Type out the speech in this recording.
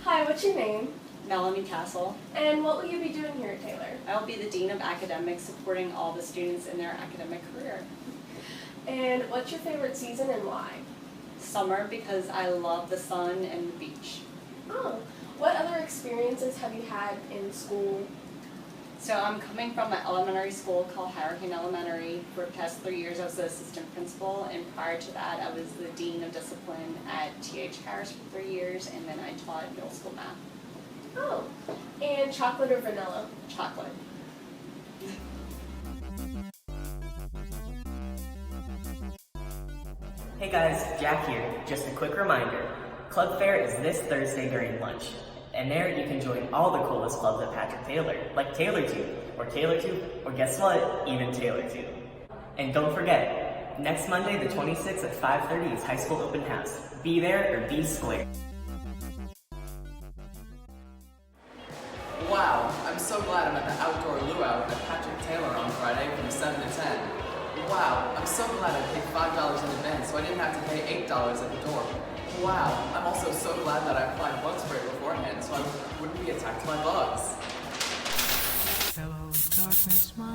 Hi, what's your name? Melanie Castle. And what will you be doing here at Taylor? I will be the Dean of Academics, supporting all the students in their academic career. And what's your favorite season and why? Summer, because I love the sun and the beach. Oh, what other experiences have you had in school? So I'm coming from an elementary school called Hurricane Elementary. For the past 3 years I was the assistant principal, and prior to that I was the Dean of Discipline at T.H. Harris for 3 years, and then I taught middle school math. Oh, and chocolate or vanilla? Chocolate. Hey guys, Jack here. Just a quick reminder, Club Fair is this Thursday during lunch. And there you can join all the coolest clubs at Patrick Taylor, like TaylorTube, or TaylorTube, or guess what, even TaylorTube. And don't forget, next Monday the 26th at 5:30 is high school open house. Be there or be square. Wow, I'm so glad I'm at the outdoor LuAu at Patrick Taylor on Friday from 7 to 10. Wow, I'm so glad I paid $5 in advance so I didn't have to pay $8 at the door. Wow, I'm also so glad that I applied bug spray beforehand so I wouldn't be attacked by bugs. Hello, darkness, my